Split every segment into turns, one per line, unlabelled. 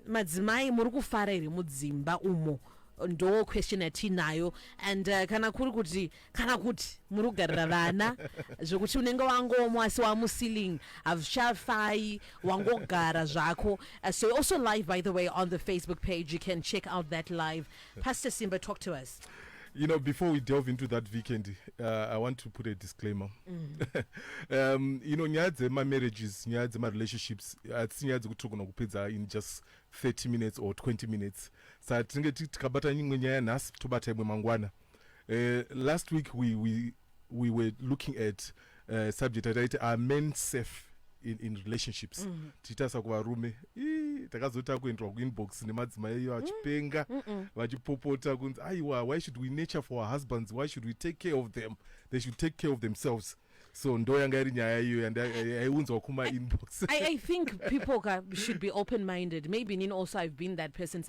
Madzimai murikufara iri mudzimba umo ndo question atinayo and kana kuti muri kugarira vana zvokuti unenge wangomwa asi wamusealing avishafai wangogara zvako. So also live, by the way, on the Facebook page. You can check out that live. Pastor Simba, talk to us.
You know, before we delve into that weekend, I want to put a disclaimer. You know, my marriages, my relationships, in just 30 minutes or 20 minutes. So I think last week we were looking at subject that are men safe in relationships. Titasa kwa rume takazota kuendwa kuinbox nemadzimai iyo achipenga vachipopota kunzi aiwa, why should we nurture for our husbands, why should we take care of them, they should take care of themselves. So ndo yanga iri nyaya iyo and aiunzwa kuma inbox.
I think people should be open-minded. Maybe Nino also I've been that person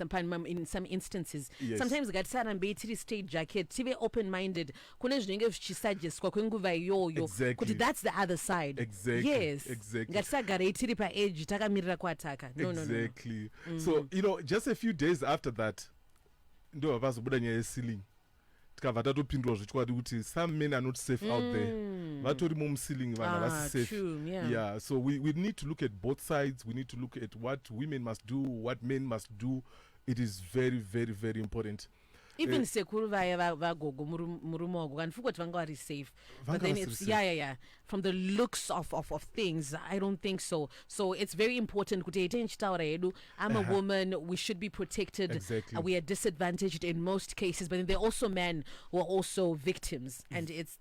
in some instances.
Yes.
Sometimes gatsara mbetiri state jacket tive open-minded kune zvinenge zvichisuggest kwa kwenguva iyoyo kuti that's the other side.
Exactly.
Yes.
Exactly.
Gatisagara tiri pa edge takamirira kuataka. No.
Exactly. So you know, just a few days after that ndo vazobuda nyaya yesealing. Tikavata topindura zvichwadi kuti some men are not safe out there. Vatori mumsealing vana vasi safe.
True,
Yeah, so we need to look at both sides. We need to look at what women must do, what men must do. It is very, very, very important.
Even sekuru vaya vagogo murumogo and forgot vanga are safe. But then it's yeah. From the looks of things, I don't think so. So it's very important. I'm a woman. We should be protected.
Exactly.
We are disadvantaged in most cases, but then there are also men who are also victims, and it's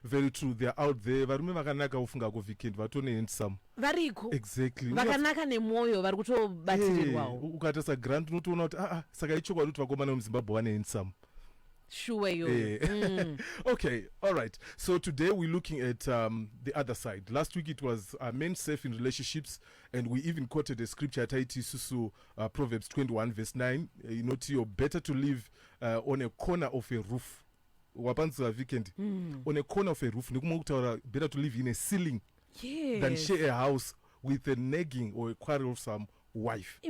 very true. They're out there. Varume vakanaka ufunga go weekend vatone handsome.
Variko.
Exactly.
Vakanaka nemoyo vari kutobatsirirwawo.
Ukatasa grant unotoona kuti saka ichokwadi kuti vakomana muZimbabwe vane handsome.
Sure yo.
Okay, all right. So today we're looking at the other side. Last week it was men safe in relationships, and we even quoted a scripture Taiti Susu, Proverbs 21 verse 9. You know, you're better to live on a corner of a roof. Wapanza weekend on a corner of a roof. Better to live in a ceiling than share a house with a nagging or a quarrelsome wife.
The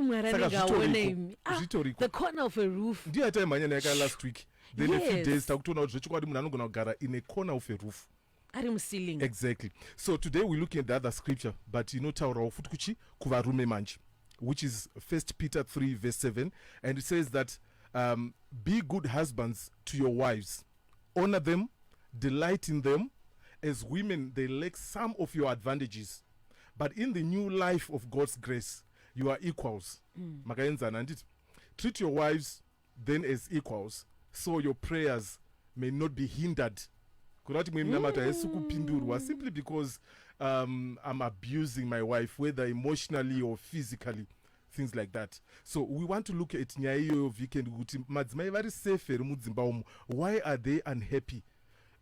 corner of a roof.
Last week. Then a few days in a corner of a roof.
Ceiling.
Exactly. So today we're looking at the other scripture, but you know which is 1 Peter 3 verse 7, and it says that be good husbands to your wives, honor them, delight in them. As women, they lack some of your advantages, but in the new life of God's grace, you are equals. Treat your wives then as equals, so your prayers may not be hindered. Simply because I'm abusing my wife, whether emotionally or physically, things like that. So we want to look at Nyayo weekend. Madzimai very safe. Why are they unhappy?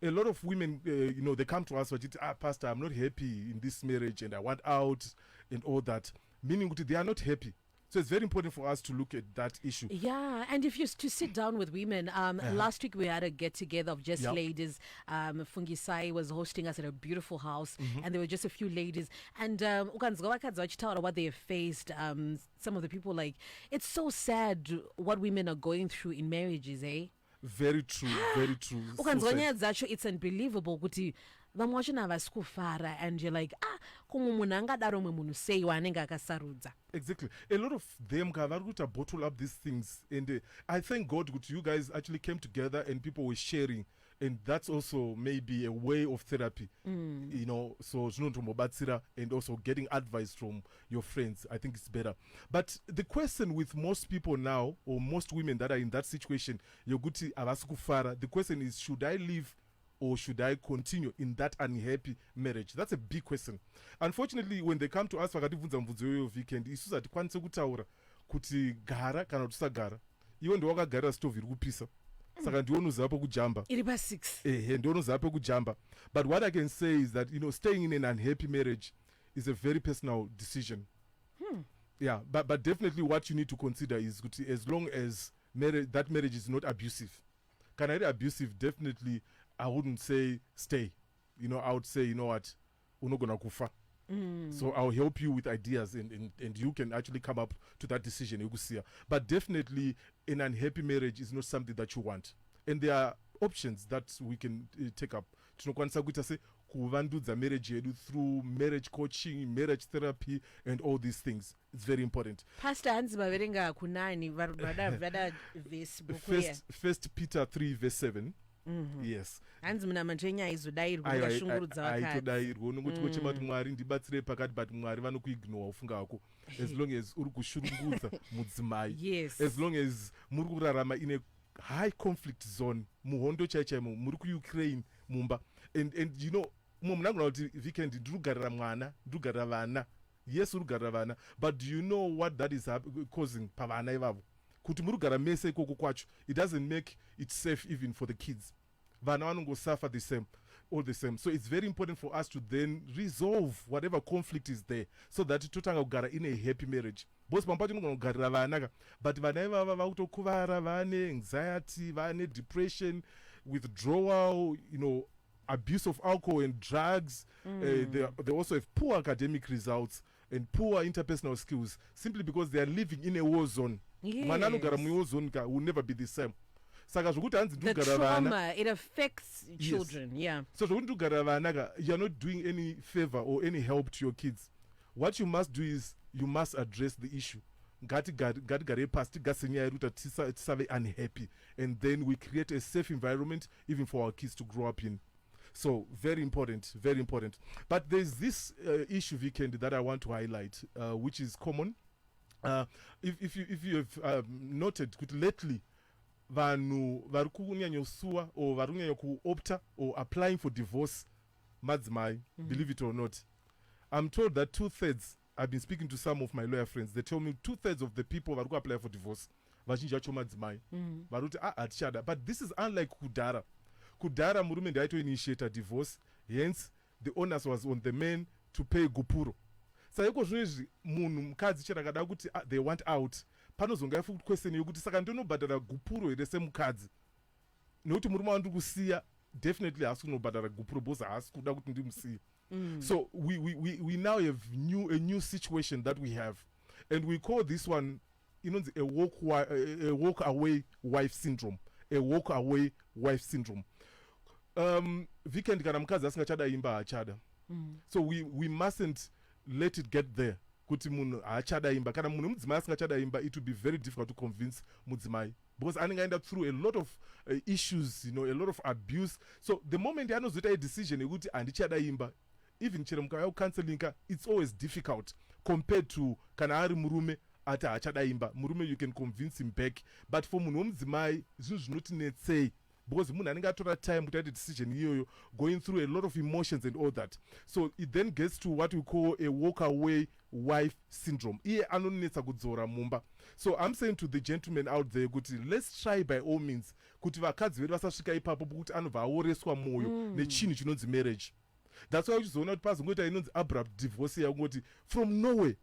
A lot of women, you know, they come to us, Pastor, I'm not happy in this marriage and I want out and all that. Meaning they are not happy. So it's very important for us to look at that issue.
Yeah, and if you to sit down with women, last week we had a get-together of just ladies. Fungisai was hosting us at a beautiful house, and there were just a few ladies. And what they have faced, some of the people, like, it's so sad what women are going through in marriages, eh?
Very true, very true.
It's unbelievable. And you're like,
exactly. A lot of them bottle up these things, and I thank God that you guys actually came together and people were sharing, and that's also maybe a way of therapy. You know, so and also getting advice from your friends. I think it's better. But the question with most people now, or most women that are in that situation, the question is, should I leave or should I continue in that unhappy marriage? That's a big question. Unfortunately, when they come to us, weekend, kuti gara kana tusagara. Iwe ndo wakagara stove iri kupisa. Saka ndionoziva pekujamba.
Iri pa 6.
Ndionoziva pekujamba. But what I can say is that, you know, staying in an unhappy marriage is a very personal decision. Yeah, but definitely what you need to consider is as long as that marriage is not abusive. Can I be abusive? Definitely I wouldn't say stay. You know, I would say, you know what, unogona kufa. So I'll help you with ideas, and you can actually come up to that decision. But definitely, an unhappy marriage is not something that you want. And there are options that we can take up. Tinokwanisa kuita se kuvandudza marriage yedu through marriage coaching, marriage therapy, and all these things. It's very important.
Pastor Hans Baverenga kunani vada verse bukuya.
First Peter 3 verse 7. Yes.
Hanzi muna manjenya izodairwa ngashungurudza vakati.
Aitodairwa nokuti kochemati Mwari ndibatsire pakati, but Mwari vanokuignore ufunga wako. As long as uri kushurungudza mudzimai.
Yes.
As long as muri kurarama in a high conflict zone, muhondo chaichaimo, muri ku-Ukraine mumba. And you know, munagona kuti weekend ndikugarira mwana, ndikugarira vana. Yes, uri vana, but do you know what that is causing pavana ivavo? Kuti muri kugara mese ikoko kwacho, it doesn't make it safe even for the kids. Vana vanongo suffer the same, all the same. So it's very important for us to then resolve whatever conflict is there, so that totanga kugara in a happy marriage. Both pampacho nogona kugarira vana, but vana ivava vakutokuvara, vane anxiety, vane depression, withdrawal, you know, abuse of alcohol and drugs. They also have poor academic results and poor interpersonal skills, simply because they are living in a war zone.
Yes.
Will never be the same.
The trauma, it affects children. Yes.
So you're not doing any favor or any help to your kids. What you must do is you must address the issue. Unhappy, and then we create a safe environment even for our kids to grow up in. So very important, very important. But there's this issue, weekend, that I want to highlight, which is common. If you have noted, lately, vanhu vari kunyanyosua or vari kunyanya kuopta or applying for divorce, Madzimai, believe it or not, I'm told that 2/3. I've been speaking to some of my lawyer friends. They tell me 2/3 of the people vari apply for divorce vazhinji vacho madzimai vari kuti hatishada. But this is unlike kudhara. Kudhara murume ndiaito initiate divorce, hence the onus was on the men to pay gupuro. Saiko zvinezvi munhu mukadzi chero akada kuti they want out, panozonga ifu question yokuti saka ndinobhadhara gupuro here semukadzi, nokuti murume wandiri kusiya definitely haasi kunobhadhara gupuro because haasi kuda kuti ndimusiye. So we now have a new situation that we have, and we call this one, you know, a walk away wife syndrome. A walk away wife syndrome. Weekend kana mukadzi asingachada imba haachada. So we mustn't let it get there. Kuti munhu haachada imba, kana munhu mudzimai asingachada imba, it will be very difficult to convince mudzimai, because anenge end up through a lot of issues, you know, a lot of abuse. So the moment anozoita a decision yekuti handichada imba, even chero mukauya kucounseling, it's always difficult compared to kana ari murume ati haachada imba. Murume you can convince him back, but for munhu womudzimai zvinhu zvinotinetsei, because munhu anenge atora time kuti aite decision iyoyo, going through a lot of emotions and all that. So it then gets to what we call a walk away wife syndrome. Iye anonetsa kudzora mumba. So I'm saying to the gentlemen out there, kuti let's try by all means kuti vakadzi vedu vasasvika ipapo pokuti anobva aoreswa mwoyo nechinhu chinonzi marriage. That's why uchizoona kuti pazongoita inonzi abrupt divorce yakungoti from nowhere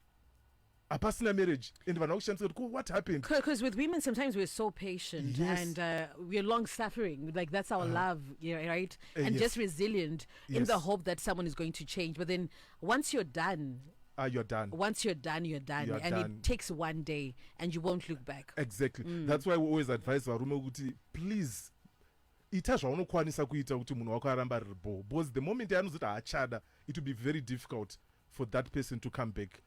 apasina marriage, and vanhu vakushandisa kuti what happened.
Because with women sometimes we're so patient, and we're long suffering, like that's our love, right? And just resilient in the hope that someone is going to change. But then once you're done,
you're done.
Once you're done, you're done. And it takes one day and you won't look back.
Exactly. That's why we always advise varume kuti please ita zvaunokwanisa kuita kuti munhu wako aramba riri bo, because the moment anozoti haachada, it will be very difficult for that person to come back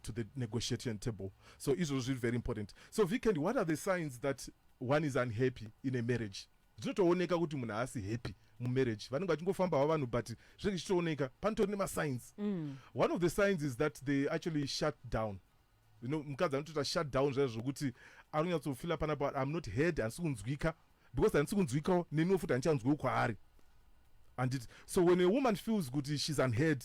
to the negotiation table. So it was really very important. So weekend, what are the signs that one is unhappy in a marriage? Zvinotooneka kuti munhu haasi happy mumarriage. Vanenge vachingofamba havanhu, but zvinenge zvichitooneka panotori nemasigns. One of the signs is that they actually shut down. You know, mukadzi anotota shut down zvokuti anonyatsofila panapo I'm not heard, handisi kunzwika, because handisi kunzwikawo neniwo futi handichanzwiwo kwaari. And so when a woman feels good, she's unheard,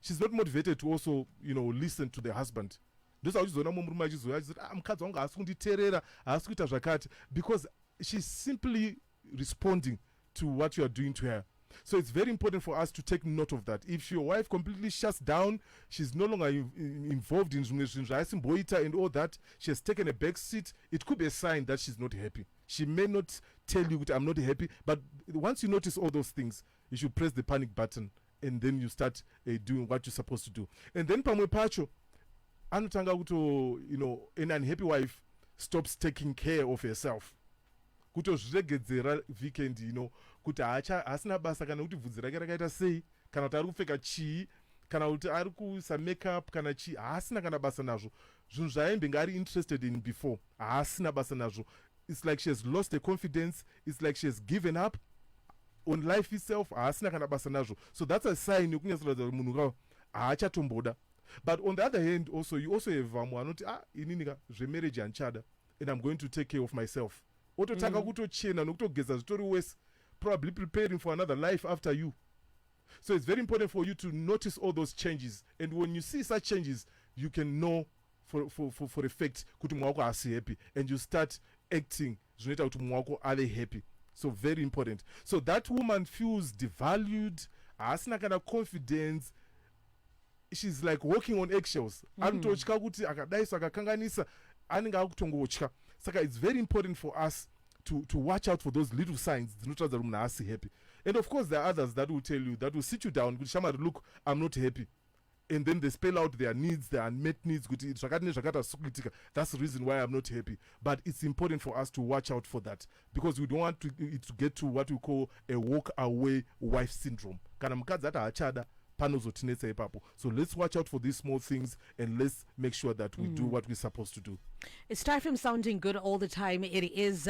she's not motivated to also, you know, listen to the husband. Ndosa uchizoona murume achizoya achizoti mukadzi wangu haasi kunditeerera, haasi kuita zvakati, because she's simply responding to what you are doing to her. So it's very important for us to take note of that. If your wife completely shuts down, she's no longer involved in zvaaisimboita and all that, she has taken a back seat, it could be a sign that she's not happy. She may not tell you that I'm not happy, but once you notice all those things, you should press the panic button and then you start doing what you're supposed to do. And then pamwe pacho anotanga kuto, you know, an unhappy wife stops taking care of herself. Kuto zviregedzera weekend, you know, kuti asina basa kana kuti bvudzi rake rakaita sei, kana kuti ari kupfeka chii, kana kuti ari kuisa makeup kana chii, asina kana basa nazvo. Zvinhu zvaimbe ngari interested in before, asina basa nazvo. It's like she has lost her confidence. It's like she has given up on life itself. Asina kana basa nazvo. So that's a sign yokunyasoradza munhu aachatomboda. But on the other hand, also you also have anoti ininika zvemarriage anchada, and I'm going to take care of myself. Ototaka kutochena nokutogeza zvitori worse, probably preparing for another life after you. So it's very important for you to notice all those changes, and when you see such changes, you can know for effect kuti munhu wako asi happy, and you start acting zvinoita kuti munhu wako ave happy. So very important. So that woman feels devalued, asina kana confidence. She's like walking on eggshells. Anototya kuti akadaiswa akakanganisa anenge akutongotya. Saka it's very important for us to watch out for those little signs dzinotaridza kuti munhu asi happy. And of course there are others that will tell you, that will sit you down kuti shamari, look, I'm not happy. And then they spell out their needs, their unmet needs. That's the reason why I'm not happy. But it's important for us to watch out for that, because we don't want it to get to what we call a walk away wife syndrome. So let's watch out for these small things, and let's make sure that we do what we're supposed to do.
It's far from sounding good all the time. It is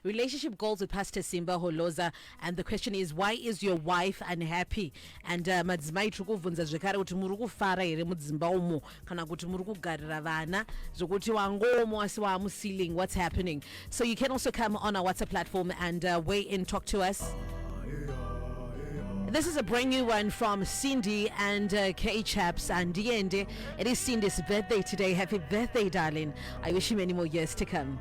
relationship goals with Pastor Simba Woloza, and the question is, why is your wife unhappy? And Madzimai trukuvunza zvekare kuti murikufara here mudzimba umo, kana kuti muri kugarira vana, zvokuti wangomo asi waamusiling, what's happening? So you can also come on our WhatsApp platform and weigh in, talk to us. This is a brand new one from Cindy and K-Chaps and Diende. It is Cindy's birthday today. Happy birthday, darling. I wish you many more years to come.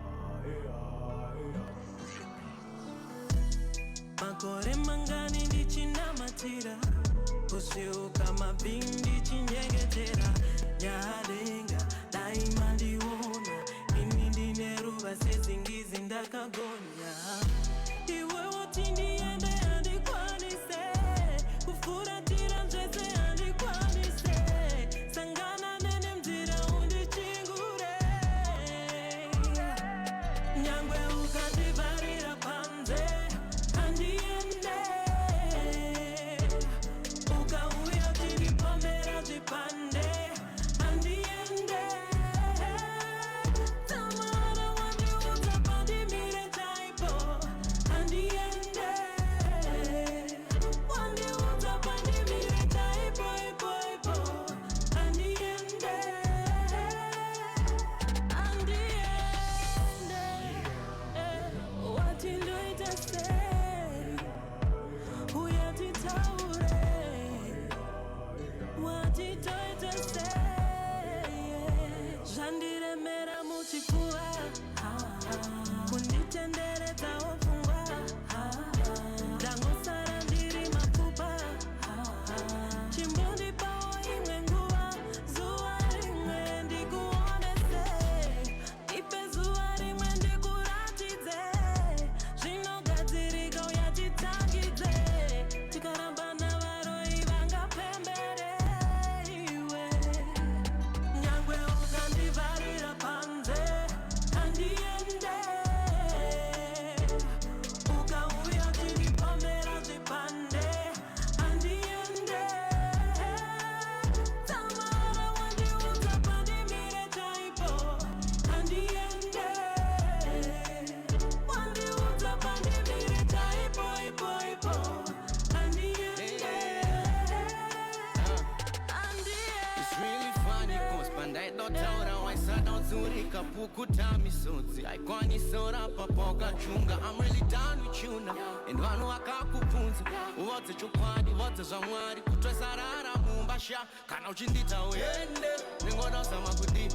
I'm really down with you now. And vanu vakakupunza uvodze chokwadi vodze zvamwari kutwesarara mumbasha kana uchindita uende ningodosama kuti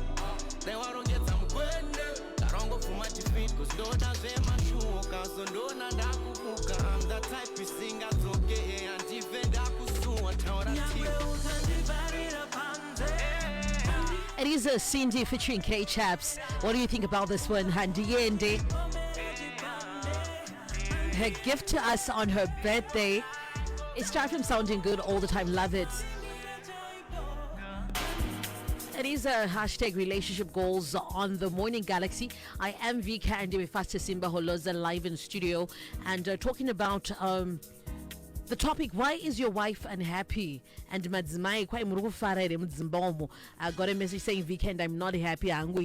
dai warongedza mukwende karongofuma tifit cause ndoda zvemashuka so ndona ndakupuka I'm the type isingadzoke andive ndakusuwa taura tiwe ukandivarira panze.
It is a Cindy featuring K-Chaps. What do you think about this one, Handiende? Her gift to us on her birthday It's time from sounding good all the time. Love it. It is a hashtag relationship goals on the Morning Galaxy. I am Vika and with us Simba Woloza live in studio and talking about the topic, why is your wife unhappy? And Madzimai, kwa murikufara ere mudzimba. I got a message saying, Weekend, I'm not happy. And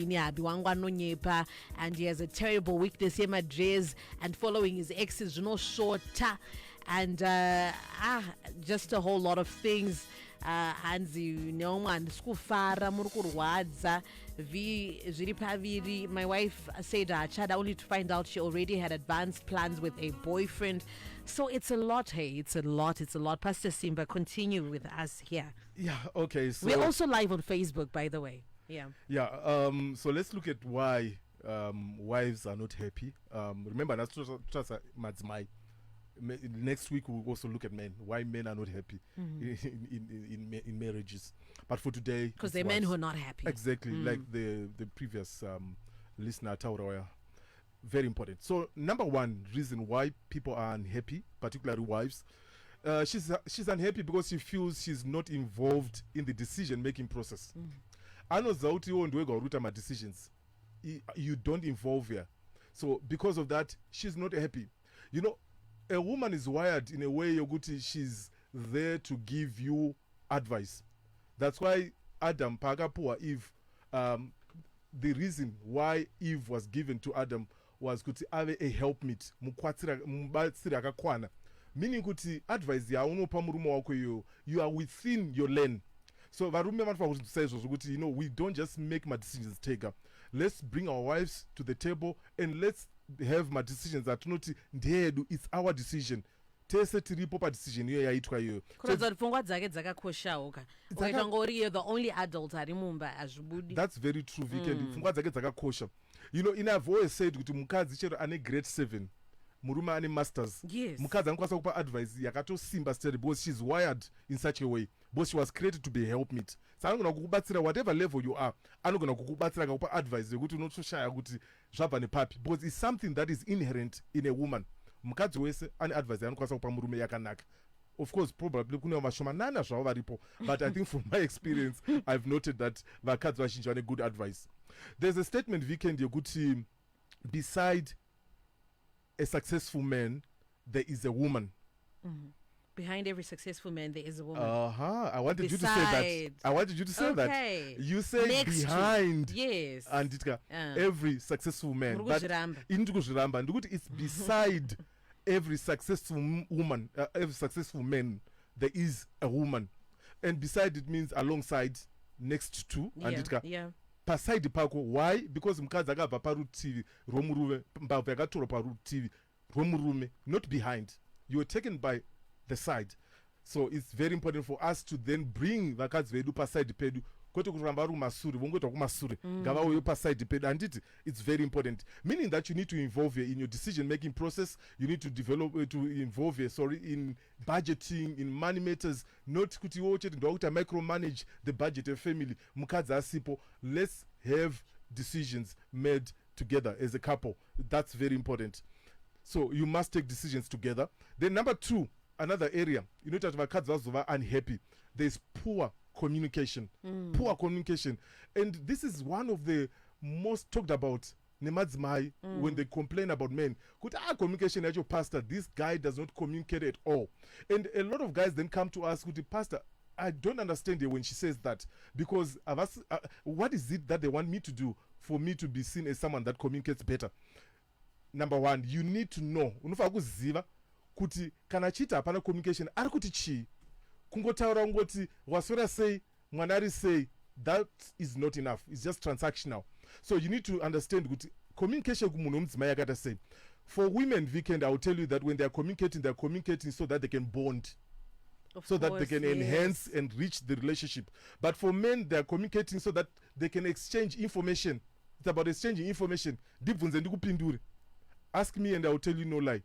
he has a terrible weakness in my dress and following his exes, no shorter. And just a whole lot of things. And murikufara murikurwadza zviri paviri. My wife said only to find out she already had advanced plans with a boyfriend. So it's a lot. It's a lot. Pastor Simba, continue with us here.
Yeah, okay. So
we're also live on Facebook, by the way. Yeah.
So let's look at why wives are not happy. Remember, that's Madzimai. Next week we'll also look at men, why men are not happy in marriages. But for today,
because they're men who are not happy,
exactly like the previous listener Tauraya. Very important. So number one reason why people are unhappy, particularly wives, she's unhappy because she feels she's not involved in the decision making process. My decisions, you don't involve her. So because of that, she's not happy. You know, a woman is wired in a way she's there to give you advice. That's why Adam Pagapua Eve, the reason why Eve was given to Adam was kuti ave a helpmeet, meaning kuti advice ya unopa murume wako you are within your lane. So varume vanofana says kuti, you know, we don't just make my decisions taker. Let's bring our wives to the table and let's have my decisions that not ndedu, it's our decision. Tese tiripo pa decision hiyo yaitwa hiyo.
Kuradza pfungwa dzake dzakakoshawo ka. Ukangori the only adult ari mumba azvibudi.
That's very true, Weekend. Pfungwa dzake dzakakosha. You know, I've always said kuti mukadzi chero ane grade 7, murume ane masters.
Yes.
Mukadzi anokwanisa kupa advice yakatosimba steady because she's wired in such a way. Because she was created to be a helpmeet. So anogona kukubatsira whatever level you are. Anogona kukubatsira kupa advice yekuti unotoshaya kuti zvabva nepapi. Because it's something that is inherent in a woman. Mukadzi wese ane advice anokwanisa kupa murume yakanaka. Of course, probably kuna mashomanana zvavo varipo. But I think from my experience, I've noted that vakadzi vazhinji vane good advice. There's a statement Weekend yekuti beside a successful man, there is a woman.
Behind every successful man, there is a woman.
I wanted you to say that. You say
next
behind.
Yes.
And every successful man. But it's beside every successful woman, every successful man, there is a woman. And beside it means alongside, next to.
Yeah.
Paside pako. Why? Because mukadzi akabva parutivi romurume, mbabvu yakatorwa parutivi romurume, not behind. You were taken by the side. So it's very important for us to then bring vakadzi vedu paside pedu, kwete kuramba rumasure vongoita kumasure ngavauye paside pedu. And it's very important, meaning that you need to involve her in your decision making process. You need to involve her in budgeting, in money matters, not kuti wochete ndokuti micromanage the budget of family. Mukadzi asipo, let's have decisions made together as a couple. That's very important. So you must take decisions together. Then number two, another area, you know that vakadzi vazova unhappy, there's poor communication. Poor communication. And this is one of the most talked about Madzimai when they complain about men. Could our communication at your pastor, this guy does not communicate at all. And a lot of guys then come to us with the pastor, I don't understand it when she says that, because what is it that they want me to do for me to be seen as someone that communicates better? Number one, you need to know unofa kuziva kuti kana chita hapana communication ari kuti chii, kungotaura ngoti waswera sei mwana sei, that is not enough. It's just transactional. So you need to understand kuti communication kumunhu mudzimai yakaita sei. For women, Weekend, I will tell you that when they are communicating so that they can bond, that they can enhance and reach the relationship. But for men, they are communicating so that they can exchange information. It's about exchanging information. Ask me and I will tell you no lie.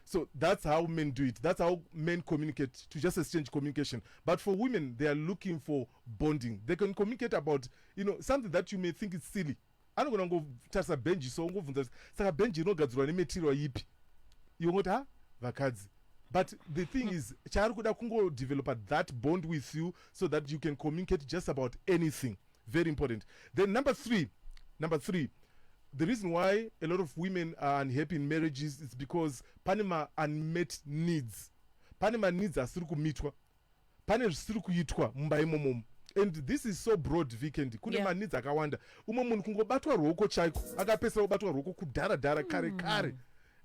So that's how men do it. That's how men communicate, to just exchange communication. But for women, they are looking for bonding. They can communicate about, something that you may think is silly. I'm going to go tasa benji, so I'm going to say benji no gadzura ni material yipi. You want vakadzi. But the thing is, chari kuda kungo develop that bond with you so that you can communicate just about anything. Very important. Then number three, the reason why a lot of women are unhappy in marriages is because panema unmet needs. Panema needs are still kumitwa. Pane zvisiri kuitwa mumba imomo. And this is so broad weekend. Kune needs akawanda. Munhu kungobatwa ruoko chaiko. Akapesera kubatwa ruoko kudhara kare.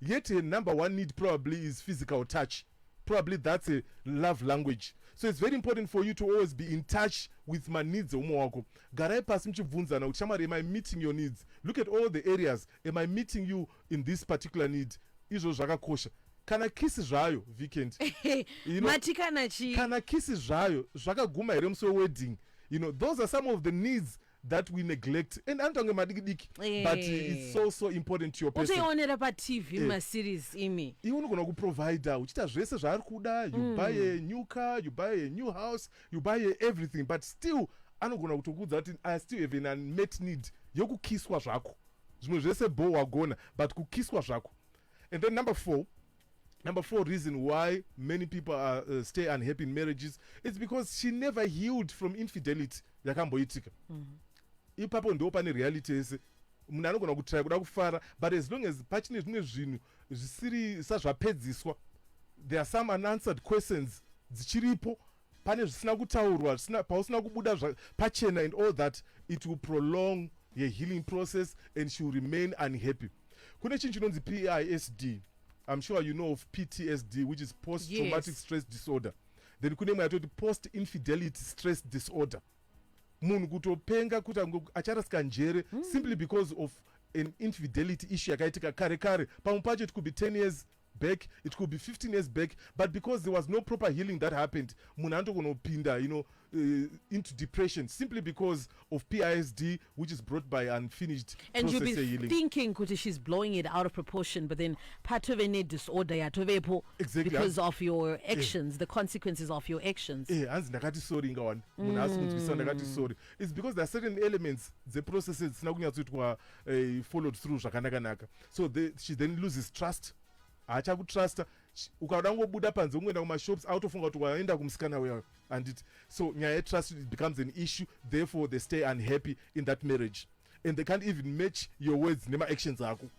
Yet number one need probably is physical touch. Probably that's a love language. So it's very important for you to always be in touch with my needs. Garai pasi mchibvunzana kuti shamari, am I meeting your needs? Look at all the areas. Am I meeting you in this particular need? Izvo zvakakosha. Kana kisi zvayo weekend.
Matikana chi.
Kana kisi zvayo zvakaguma here musi wedding. Those are some of the needs that we neglect. And antonge madikidiki. But it's so important to your person.
Uteonera pa TV ma series imi.
Iwe unogona kuprovide uchita zvese zvaari kuda. You buy a new car, you buy a new house, you buy everything, but still anogona kutokudza kuti I still have an unmet need yokukiswa zvako. Zvimwe zvese bo wagona, but kukiswa zvako. And then number four reason why many people stay unhappy in marriages is because she never healed from infidelity yakamboitika. Ipapo ndo pane reality ese munhu anogona kutry kuda kufara, but as long as pachine zvimwe zvinhu zvisiri sazvapedziswa, there are some unanswered questions dzichiripo, pane zvisina kutaurwa, pausina kubuda pachena and all that, it will prolong the healing process and she will remain unhappy. Kune chinhu chinonzi PISD. I'm sure you know of PTSD, which is post-traumatic stress disorder. Then kune mwe yatoti post-infidelity stress disorder. Munhu kutopenga kuti acharasika njere simply because of an infidelity issue yakaitika kare. Pamwe pacho it could be 10 years back, it could be 15 years back, but because there was no proper healing that happened, munhu anotogona into depression simply because of PISD, which is brought by unfinished
and
process
you'll be
healing.
Thinking kuti she's blowing it out of proportion, but then part of any disorder yatovepo because of your actions, the consequences of your actions.
Hanzi ndakati sorry ngawani. Munhu asikunzwisisa ndakati sorry. It's because there are certain elements the processes dzisina kunyatsoitwa followed through zvakanaka. So she then loses trust. Achakutrasta. Ukada ngobuda panze ungoenda kumashops autofunga kuti waenda kumsikana wewe, and so nyaya trust becomes an issue. Therefore they stay unhappy in that marriage, and they can't even match your words nema actions ako.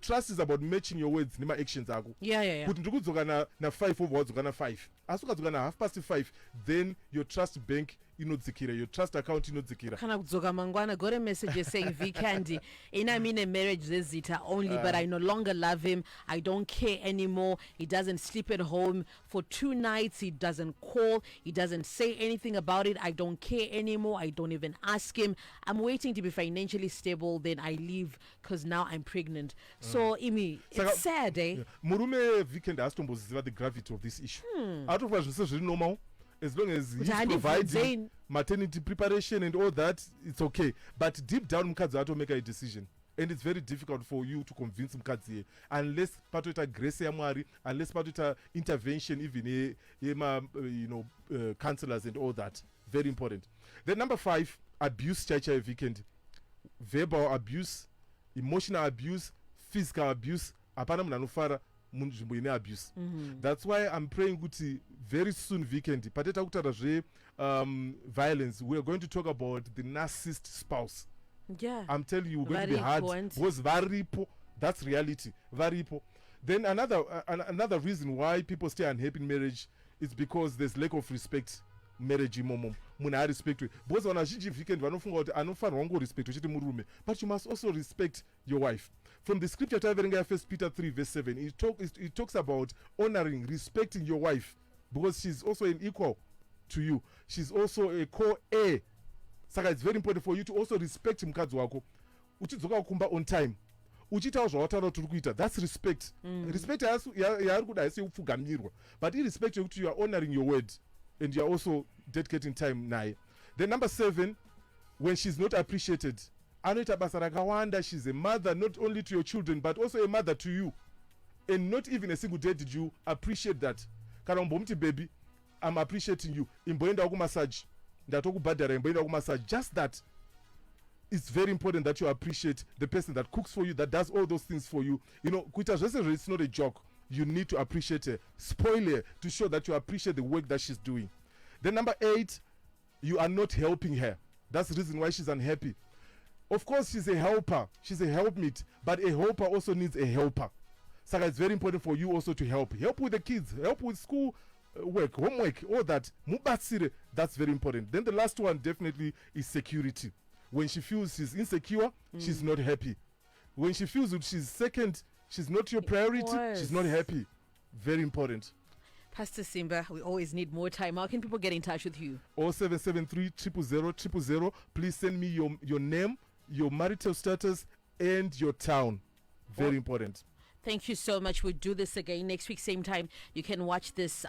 Trust is about matching your words nema actions ako.
Yeah.
Kuti ndikudzoka na 5 over wadzoka na 5, asi ukadzoka na 5:30, then your trust bank inodzikira, your trust account inodzikira.
Kana kudzoka mangwana got a message saying Vikendi, in I'm in a marriage this zita only, but I no longer love him, I don't care anymore, he doesn't sleep at home for 2 nights, he doesn't call, he doesn't say anything about it, I don't care anymore, I don't even ask him, I'm waiting to be financially stable, then I leave because now I'm pregnant. So Imi, it's sad, eh?
Murume Vikendi asitomboziva the gravity of this issue. Out of zvese zviri normal, as long as he's providing maternity preparation and all that, it's okay. But deep down mukadzi atomeka a decision, and it's very difficult for you to convince mukadzi unless patoita grace yaMwari, unless patoita intervention even counselors and all that. Very important. Then number 5, abuse chacha weekend. Verbal abuse, emotional abuse, physical abuse. Apana munhu anofara munzvimbo ine abuse. That's why I'm praying kuti very soon weekend pateta kutaura violence, we are going to talk about the narcissist spouse.
Yeah,
I'm telling you, we're going to be hard because varipo, that's reality, varipo. Then another reason why people stay unhappy in marriage is because there's lack of respect. Marriage imomo munhu arespectwe, because vana vazhinji weekend vanofunga kuti anofanirwa ngorespect uchiti murume, but you must also respect your wife. From the scripture taverenga 1 Peter 3:7, it talks about honoring, respecting your wife, because she's also an equal to you, she's also a co-heir. Saka it's very important for you to also respect mukadzi wako. Uchidzoka kukumba on time, uchitawo zvawataura kuti uri kuita, that's respect. Respect yaari kuda haisi upfugamirwa, but irrespect yekuti you are honoring your word and you are also dedicating time naye. Then number 7, when she's not appreciated, anoita basa rakawanda, she's a mother not only to your children but also a mother to you, and not even a single day did you appreciate that. Kana umbomuti baby, I'm appreciating you, imboenda kumassage, ndatokubhadhara imboenda kumassage, just that. It's very important that you appreciate the person that cooks for you, that does all those things for you. Kuita zvese, it's not a joke. you need to appreciate her. Spoil her to show that you appreciate the work that she's doing. Then number 8, you are not helping her. That's the reason why she's unhappy. Of course, she's a helper. She's a helpmeet. But a helper also needs a helper. So it's very important for you also to help. Help with the kids. Help with school work, homework, all that. Mubatsire, that's very important. Then the last one definitely is security. When she feels she's insecure, she's not happy. When she feels that she's second, she's not your priority, she's not happy. Very important.
Pastor Simba, we always need more time. How can people get in touch with you?
0773 000 000. Please send me your name, your marital status, and your town. Very important.
Thank you so much. We'll do this again next week, same time. You can watch this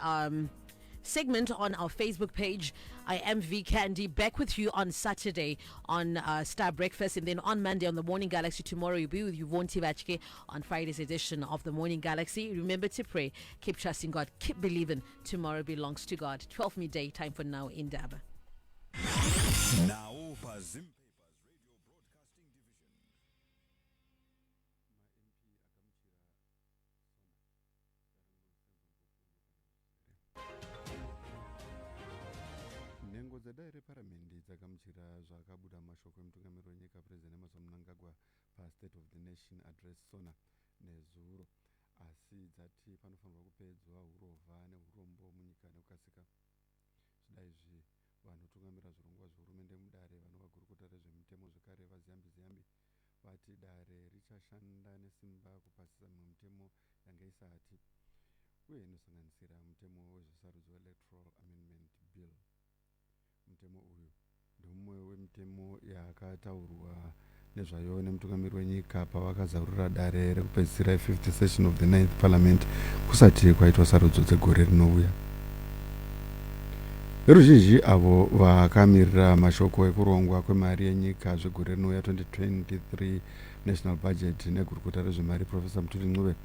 segment on our Facebook page. I am V Candy, back with you on Saturday on Star Breakfast, and then on Monday on the Morning Galaxy. Tomorrow you'll be with Yvonne Tivachke on Friday's edition of the Morning Galaxy. Remember to pray, keep trusting God, keep believing. Tomorrow belongs to God. 12 midday, time for Now in Daba.
Now for Zim
Daire paramendi dzakamuchira zvakabuda mashoko emutungamiri wenyika President Emmerson Mnangagwa paState of the Nation address sona nezuro, asi dzati panofanirwa kupedzwa urova neurombo munyika nekukasika. Zvidaizvi vanotungamira zvirongwa zvehurumende mudare vanovagurukota rezvemutemo zvekare vaziyambi vati dare richashanda nesimba kupasisa mimwe mitemo yange isati, uye inosanganisira mutemo wezvesarudzo electoral amendment bill. Mutemo uyu ndomumwe wemitemo yakataurwa nezvayo nemutungamiri wenyika pavakazarura dare rekupedzisira 50th session of the 9th parliament kusati kwaitwa sarudzo dzegore rinouya. Veruzhinji avo vakamirira mashoko ekurongwa kwemari yenyika zvegore rinouya 2023 national budget negurukota rezvemari Professor Mutuli Ncube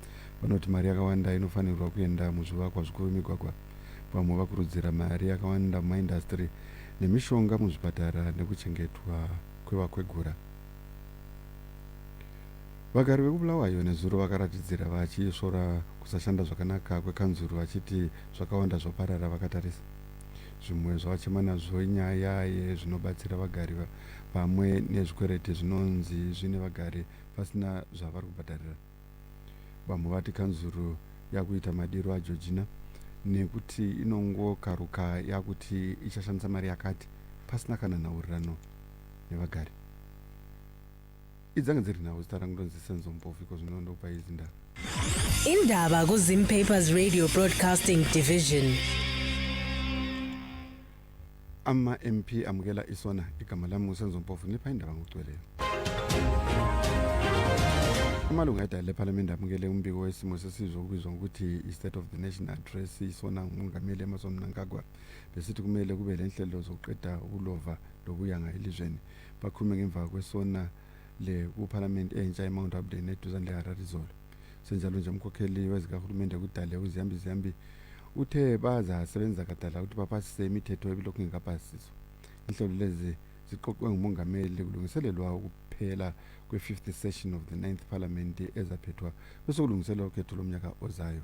vanoti mari yakawanda inofanirwa kuenda muzvivakwa zvikuru, migwagwa. Vamwe vakurudzira mari yakawanda mumaindastry nemishonga muzvipatara nekuchengetwa kwevakwegura. Vagari vekubulawayo nezuro vakaratidzira vachisvora kusashanda zvakanaka kwekanzuru, vachiti zvakawanda zvaparara vakatarisa. Zvimwe zvavachema nazvo inyaya yezvinobatsira vagari pamwe nezvikwereti zvinonzi zvine vagari pasina zvavari kubhadharira. Vamwe vati kanzuru yakuita madiro aJorgina nekuti inongokaruka yakuti ichashandisa mari yakati pasina kana nhaurirano nevagari. Idzange dziri nhau, zita rangu ndonzi Senzo Mpofiko, zvinondopa izi ndaba.
Indaba kuZim Papers Radio Broadcasting Division.
Ama MP amukela isona, igama lami nguSenzo Mpofu, nipha indaba ngokugcweleyo. Amalunga edale eParliament amukele umbiko wesimo sesizwe okubizwa ngokuthi i-State of the Nation address isona ngumongameli Emmerson Mnangagwa. Besithi kumele kube lenhlelo zokuqeda ukulova lokuyanga elizweni. Bakhulume ngemva kwesona le kuParliament entsha eMount Abden eduzane leHarare Zolo. Senjalo nje umkhokheli wezikahulumende kudale uziyambi uthe bazasebenza kadala ukuthi bapasise imithetho ebilokhu ingapasiswa. Inhlelo lezi ziqoqwe ngumongameli kulungiselelwa ukuphela kwe-50th session of the 9th parliament ezaphethwa bese kulungiselwa ukhetho lomnyaka ozayo.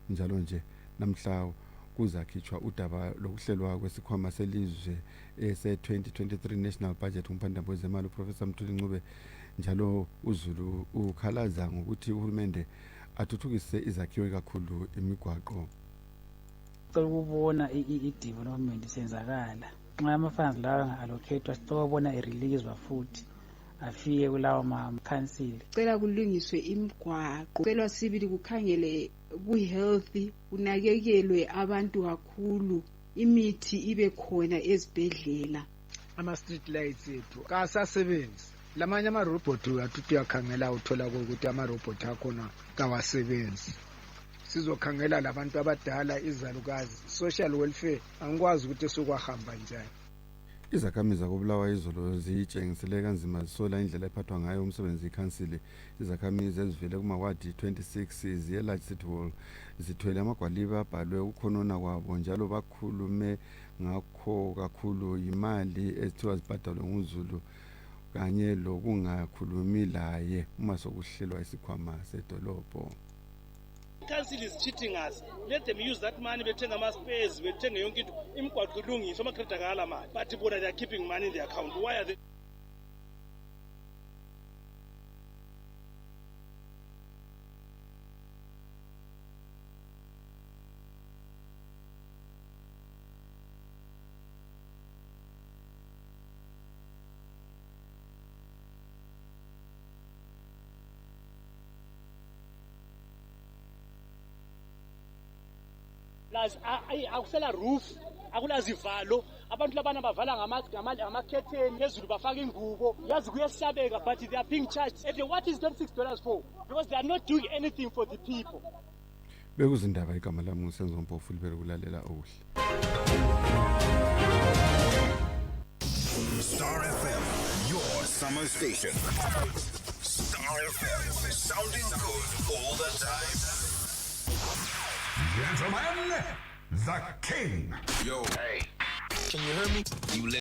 Njalo nje namhla kuzakhitshwa udaba lokuhlelwa kwesikhwama selizwe ese-2023 national budget umphandambo wezemali uProfessor Mutuli Ncube. Njalo uZulu ukhalaza ngokuthi uhulumende athuthukise izakhiwo kakhulu imigwaqo.
Ukubona i-development senzakala nxa amafunds lawa anga-allocatwa sitobona i-release futhi afike kulawo ma-council.
Cela kulungiswe imigwaqo, cela sibili kukhangele ku-healthy, kunakekelwe abantu kakhulu, imithi ibe khona ezibhedlela.
Ama-street lights ethu kasasebenzi. Lamanye ama-robot atuthi uyakhangela uthola ukuthi ama-robot akhona kawasebenzi. Sizokhangela labantu abadala, izalukazi, social welfare angikwazi ukuthi sokwahamba njani.
Izakhamizi zakobulawa izolo zitshengisele kanzima zisola indlela ephathwa ngayo umsebenzi ikhansili. Izakhamizi ezivele kumawadi 26 ziye-Large City Hall zithwele amagwaliba abhalwe ukukhonona kwabo, njalo bakhulume ngakho kakhulu imali ezithiwa zibhadalwe nguZulu kanye lokungakhulumi laye uma sokuhlelwa isikhwama sedolobho.
council is cheating us. Let them use that money, bethenga ama-spares, bethenga yonke into, imigwaqo ilungiswe, ama-credit akala mali. But bona they are keeping money in the account. Why are they? Akusela roof, akulazivalo, abantu labana bavala ngamakhetheni, phezulu bafaka ingubo, yazi kuyesabeka, but they are being charged. And what is $26 for? Because they are not doing anything for the people.
Bekuzindaba igama lami uSenzo Mpofu libere kulalela okuhle.
Star FM, your summer station. Star FM, sounding good all the time. Gentlemen, the king. Yo, hey, can you hear me? You